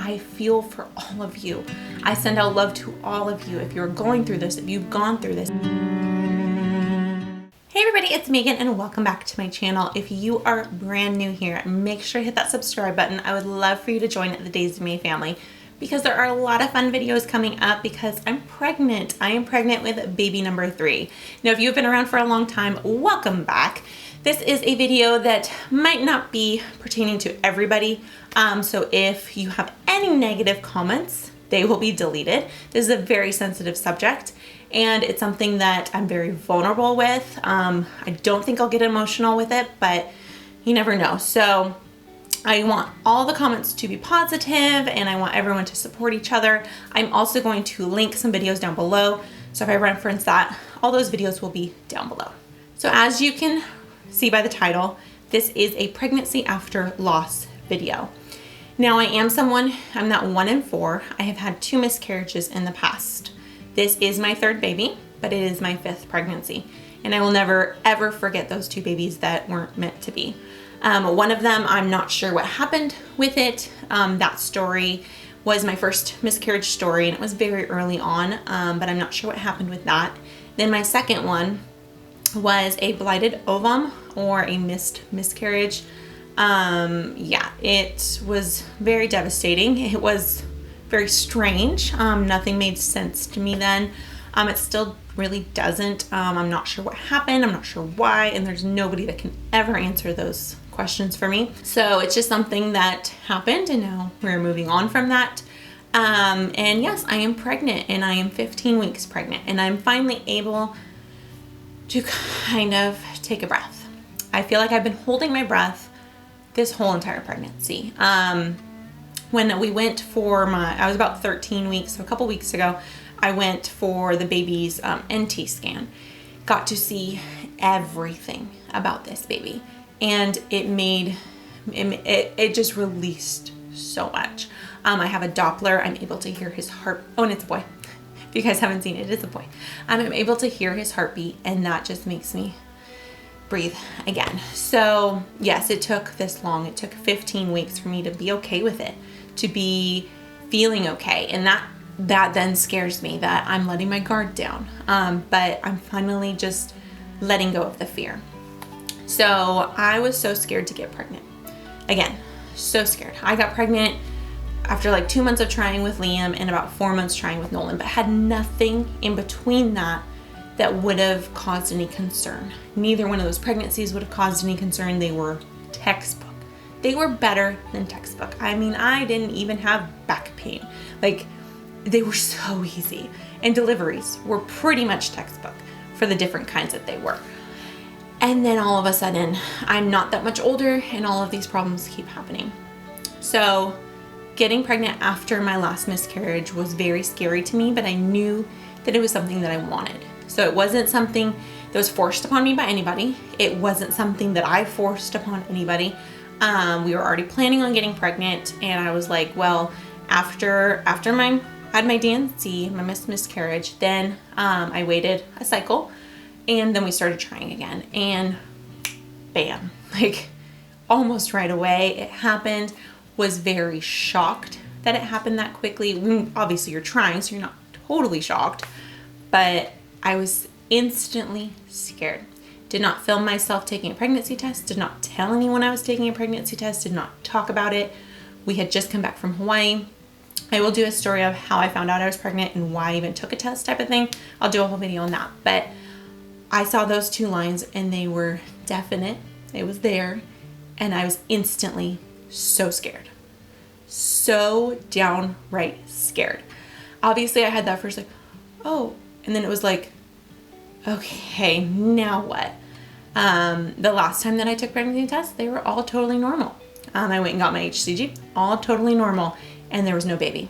I feel for all of you. I send out love to all of you. If you're going through this, if you've gone through this. Hey everybody, it's Megan and welcome back to my channel. If you are brand new here, make sure to hit that subscribe button. I would love for you to join the Days of May family because there are a lot of fun videos coming up because I'm pregnant. I am pregnant with baby number 3. Now, if you've been around for a long time, welcome back. This is a video that might not be pertaining to everybody. So if you have any negative comments, they will be deleted. This is a very sensitive subject and it's something that I'm very vulnerable with. I don't think I'll get emotional with it, but you never know. So I want all the comments to be positive and I want everyone to support each other. I'm also going to link some videos down below. So if I reference that, all those videos will be down below. So as you can see by the title, this is a pregnancy after loss video. Now I am someone, I'm not 1 in 4. I have had 2 miscarriages in the past. This is my 3rd baby, but it is my 5th pregnancy. And I will never ever forget those 2 babies that weren't meant to be. One of them, I'm not sure what happened with it. That story was my first miscarriage story and it was very early on, but I'm not sure what happened with that. Then my second one was a blighted ovum or a missed miscarriage. Yeah, it was very devastating. It was very strange. Nothing made sense to me then. It still really doesn't. I'm not sure what happened. I'm not sure why, and there's nobody that can ever answer those questions for me. So it's just something that happened and now we're moving on from that. And yes, I am pregnant and I am 15 weeks pregnant and I'm finally able to kind of take a breath. I feel like I've been holding my breath this whole entire pregnancy. When we went for I was about 13 weeks, so a couple weeks ago, I went for the baby's NT scan. Got to see everything about this baby. And it just released so much. I have a Doppler. I'm able to hear his heart. Oh, and it's a boy. If you guys haven't seen it, it's a boy. I'm able to hear his heartbeat and that just makes me breathe again. So yes, it took this long. It took 15 weeks for me to be okay with it, to be feeling okay. And that then scares me that I'm letting my guard down. But I'm finally just letting go of the fear. So I was so scared to get pregnant. Again, so scared. I got pregnant after like 2 months of trying with Liam and about 4 months trying with Nolan, but had nothing in between that would have caused any concern. Neither one of those pregnancies would have caused any concern. They were textbook. They were better than textbook. I mean, I didn't even have back pain. Like, they were so easy. And deliveries were pretty much textbook for the different kinds that they were. And then all of a sudden, I'm not that much older and all of these problems keep happening. So getting pregnant after my last miscarriage was very scary to me, but I knew that it was something that I wanted. So it wasn't something that was forced upon me by anybody. It wasn't something that I forced upon anybody. We were already planning on getting pregnant and I was like, well, after I had my DNC, my miscarriage, then I waited a cycle and then we started trying again and bam, like almost right away it happened. Was very shocked that it happened that quickly. Obviously you're trying, so you're not totally shocked, but I was instantly scared. Did not film myself taking a pregnancy test, did not tell anyone I was taking a pregnancy test, did not talk about it. We had just come back from Hawaii. I will do a story of how I found out I was pregnant and why I even took a test type of thing. I'll do a whole video on that, but I saw those 2 lines and they were definite. It was there and I was instantly so scared. So downright scared. Obviously I had that first like, oh, and then it was like, okay, now what? The last time that I took pregnancy tests, they were all totally normal. I went and got my HCG, all totally normal, and there was no baby.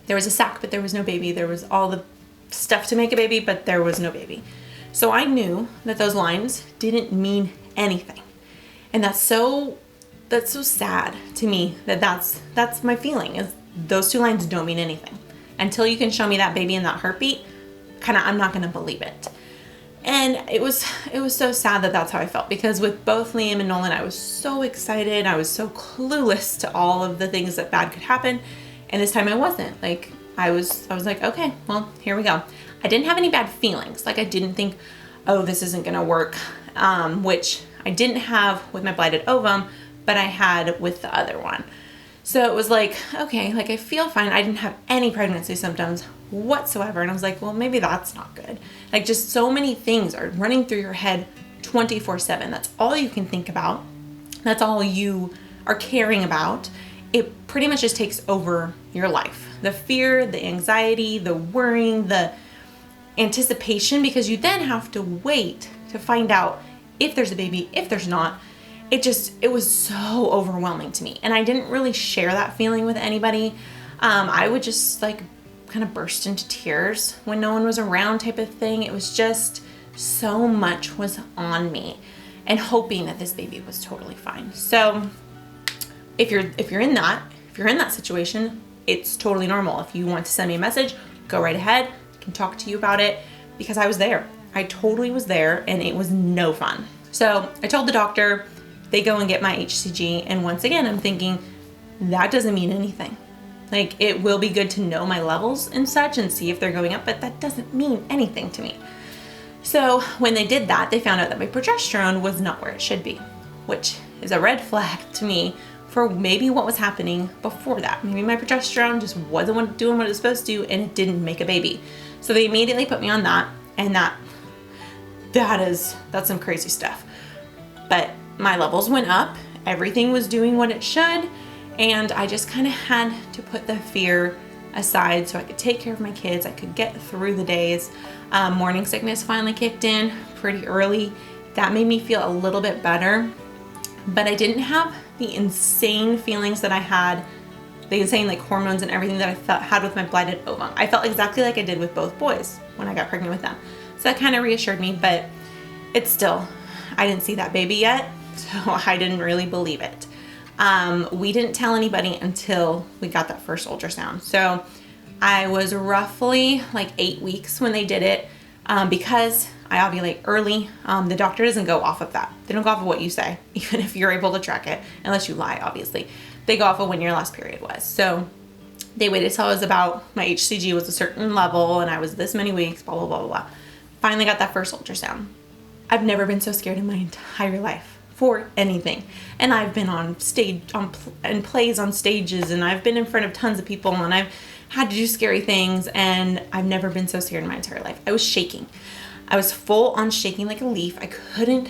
There was a sac, but there was no baby. There was all the stuff to make a baby, but there was no baby. So I knew that those lines didn't mean anything. And that's so sad to me that's my feeling is those 2 lines don't mean anything. Until you can show me that baby and that heartbeat, I'm not gonna believe it. And it was so sad that that's how I felt, because with both Liam and Nolan, I was so excited. I was so clueless to all of the things that bad could happen. And this time I wasn't. Like, I was like, okay, well, here we go. I didn't have any bad feelings. Like, I didn't think, oh, this isn't gonna work, which I didn't have with my blighted ovum, but I had with the other one. So it was like, okay, like I feel fine. I didn't have any pregnancy symptoms whatsoever. And I was like, well, maybe that's not good. Like, just so many things are running through your head 24/7. That's all you can think about. That's all you are caring about. It pretty much just takes over your life. The fear, the anxiety, the worrying, the anticipation, because you then have to wait to find out if there's a baby, if there's not. It was so overwhelming to me. And I didn't really share that feeling with anybody. I would just like kind of burst into tears when no one was around type of thing. It was just so much was on me, and hoping that this baby was totally fine. So if you're in that situation, it's totally normal. If you want to send me a message, go right ahead. I can talk to you about it, because I was there. I totally was there, and it was no fun. So I told the doctor, they go and get my HCG. And once again, I'm thinking that doesn't mean anything. Like, it will be good to know my levels and such and see if they're going up, but that doesn't mean anything to me. So when they did that, they found out that my progesterone was not where it should be, which is a red flag to me for maybe what was happening before that. Maybe my progesterone just wasn't doing what it was supposed to, and it didn't make a baby. So they immediately put me on that, and that's some crazy stuff. But my levels went up, everything was doing what it should, and I just kind of had to put the fear aside so I could take care of my kids. I could get through the days. Morning sickness finally kicked in pretty early. That made me feel a little bit better, but I didn't have the insane feelings that I had, the insane like hormones and everything that I had with my blighted ovum. I felt exactly like I did with both boys when I got pregnant with them. So that kind of reassured me, but it's still, I didn't see that baby yet, so I didn't really believe it. We didn't tell anybody until we got that first ultrasound. So I was roughly like 8 weeks when they did it, because I ovulate early. The doctor doesn't go off of that. They don't go off of what you say, even if you're able to track it, unless you lie, obviously. They go off of when your last period was. So they waited till I was about, my HCG was a certain level and I was this many weeks, blah, blah, blah, blah, blah. Finally got that first ultrasound. I've never been so scared in my entire life for anything. And I've been on stage, and plays on stages, and I've been in front of tons of people, and I've had to do scary things, and I've never been so scared in my entire life. I was shaking. I was full on shaking like a leaf. I couldn't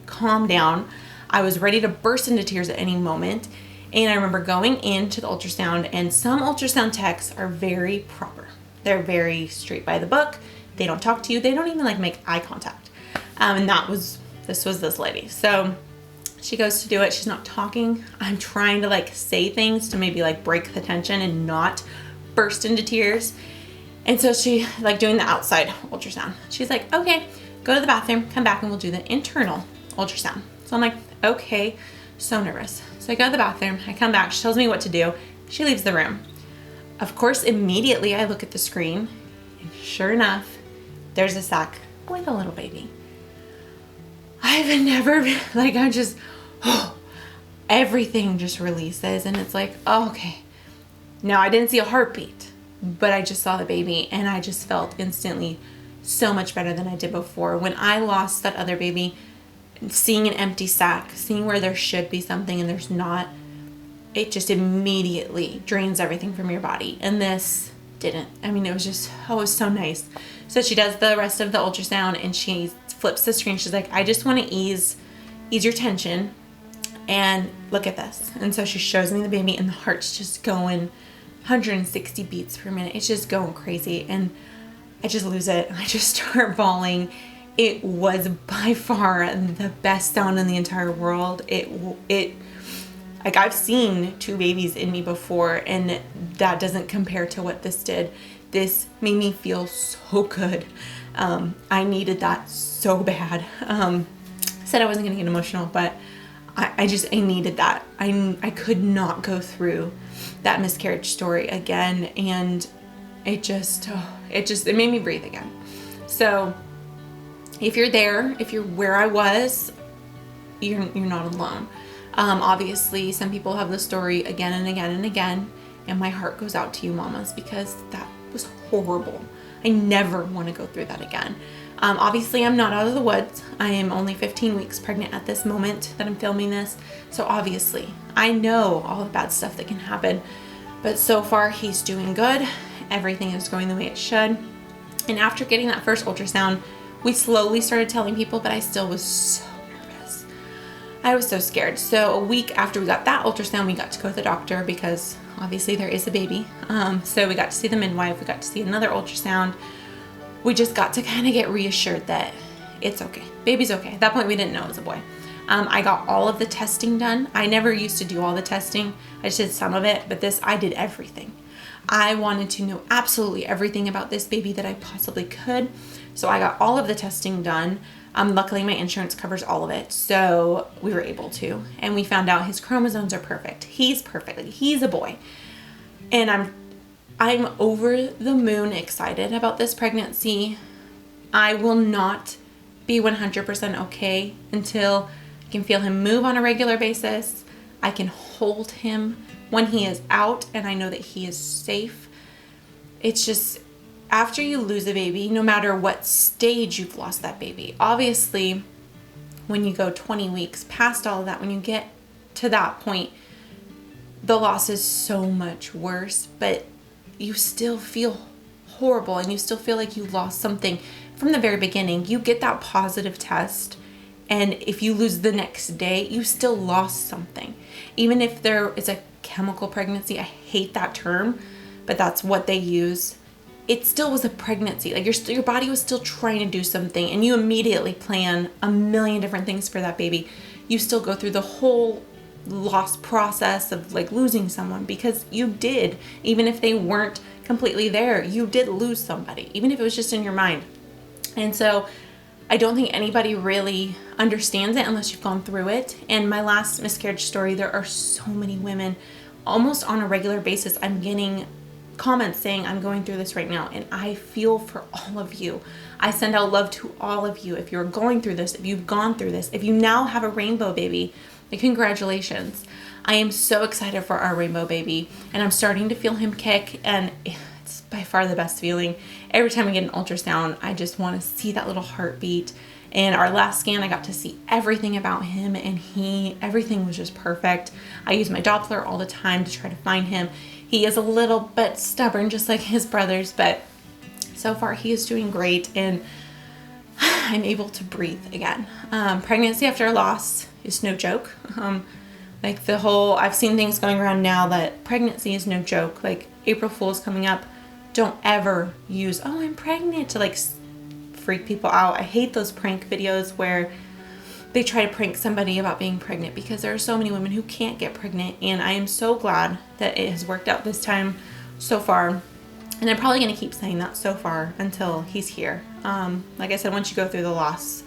calm down. I was ready to burst into tears at any moment. And I remember going into the ultrasound, and some ultrasound techs are very proper. They're very straight by the book. They don't talk to you. They don't even like make eye contact. And this was this lady. So she goes to do it. She's not talking. I'm trying to like say things to maybe like break the tension and not burst into tears. And so she like doing the outside ultrasound. She's like, okay, go to the bathroom, come back, and we'll do the internal ultrasound. So I'm like, okay, so nervous. So I go to the bathroom, I come back, she tells me what to do. She leaves the room. Of course, immediately I look at the screen, and sure enough, there's a sack with a little baby. I've never been, like, I just, everything just releases, and it's like, oh, okay. Now, I didn't see a heartbeat, but I just saw the baby, and I just felt instantly so much better than I did before. When I lost that other baby, seeing an empty sack, seeing where there should be something and there's not, it just immediately drains everything from your body. And this didn't. I mean, it was just, oh, it was so nice. So she does the rest of the ultrasound, and she flips the screen. She's like, I just want to ease your tension, and look at this. And so she shows me the baby, and the heart's just going 160 beats per minute. It's just going crazy, and I just lose it. I just start bawling. It was by far the best sound in the entire world. It like, I've seen two babies in me before, and that doesn't compare to what this did. This made me feel so good. I needed that so bad. Said I wasn't gonna get emotional, but I needed that. I could not go through that miscarriage story again, and it made me breathe again. So if you're there, if you're where I was, you're not alone. Obviously, some people have the story again and again and again, And my heart goes out to you mamas, because that was horrible. I never want to go through that again. Obviously, I'm not out of the woods. I am only 15 weeks pregnant at this moment that I'm filming this. So obviously, I know all the bad stuff that can happen. But so far, he's doing good. Everything is going the way it should. And after getting that first ultrasound, we slowly started telling people, but I still was so nervous. I was so scared. So a week after we got that ultrasound, we got to go to the doctor, because obviously there is a baby. So we got to see the midwife. We got to see another ultrasound. We just got to kind of get reassured that it's okay. Baby's okay. At that point, we didn't know it was a boy. I got all of the testing done. I never used to do all the testing. I just did some of it, but this, I did everything. I wanted to know absolutely everything about this baby that I possibly could. So I got all of the testing done. Luckily, my insurance covers all of it, so we were able to. And we found out his chromosomes are perfect. He's perfect. Like, he's a boy. And I'm over the moon excited about this pregnancy. I will not be 100% okay until I can feel him move on a regular basis. I can hold him when he is out, and I know that he is safe. It's just, after you lose a baby, no matter what stage you've lost that baby, obviously when you go 20 weeks past all of that, when you get to that point, the loss is so much worse, but you still feel horrible, and you still feel like you lost something from the very beginning. You get that positive test, and if you lose the next day, you still lost something. Even if there is a chemical pregnancy, I hate that term, but that's what they use. It still was a pregnancy. Like, your body was still trying to do something, and you immediately plan a million different things for that baby. You still go through the whole loss process of like losing someone, because you did. Even if they weren't completely there, you did lose somebody, even if it was just in your mind. And so I don't think anybody really understands it unless you've gone through it. And my last miscarriage story, there are so many women, almost on a regular basis, I'm getting comments saying I'm going through this right now, and I feel for all of you. I send out love to all of you. If you're going through this, if you've gone through this, if you now have a rainbow baby, congratulations. I am so excited for our rainbow baby, and I'm starting to feel him kick, and it's by far the best feeling. Every time we get an ultrasound, I just want to see that little heartbeat. And our last scan, I got to see everything about him, and everything was just perfect. I use my Doppler all the time to try to find him. He is a little bit stubborn, just like his brothers, but so far he is doing great, and I'm able to breathe again. Pregnancy after a loss is no joke. Like I've seen things going around now that pregnancy is no joke. Like, April Fool's coming up. Don't ever use, oh, I'm pregnant, to like freak people out. I hate those prank videos where they try to prank somebody about being pregnant, because there are so many women who can't get pregnant, and I am so glad that it has worked out this time so far. And I'm probably going to keep saying that so far until he's here. Like I said, once you go through the loss,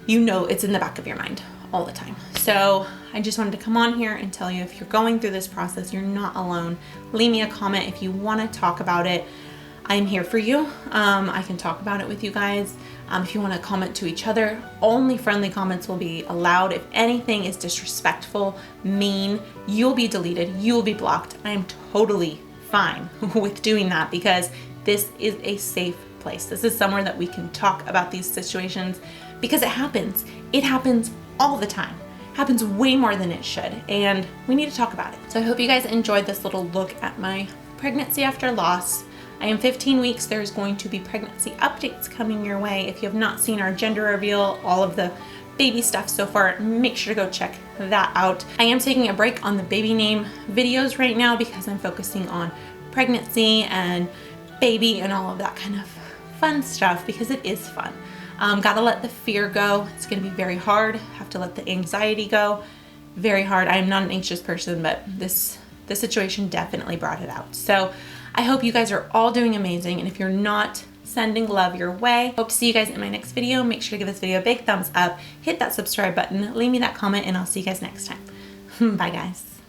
you know it's in the back of your mind all the time. So I just wanted to come on here and tell you, if you're going through this process, you're not alone. Leave me a comment if you want to talk about it. I'm here for you. I can talk about it with you guys. If you want to comment to each other, only friendly comments will be allowed. If anything is disrespectful, mean, you'll be deleted, you'll be blocked. I am totally fine with doing that, because this is a safe place. This is somewhere that we can talk about these situations, because it happens. It happens all the time. It happens way more than it should, and we need to talk about it. So I hope you guys enjoyed this little look at my pregnancy after loss. I am 15 weeks. There's going to be pregnancy updates coming your way. If you have not seen our gender reveal, all of the baby stuff so far, make sure to go check that out. I am taking a break on the baby name videos right now, because I'm focusing on pregnancy and baby and all of that kind of fun stuff, because it is fun. Gotta let the fear go. It's gonna be very hard. Have to let the anxiety go. Very hard. I am not an anxious person, but this situation definitely brought it out. So I hope you guys are all doing amazing, and if you're not, sending love your way. Hope to see you guys in my next video. Make sure to give this video a big thumbs up, hit that subscribe button, leave me that comment, and I'll see you guys next time. Bye guys.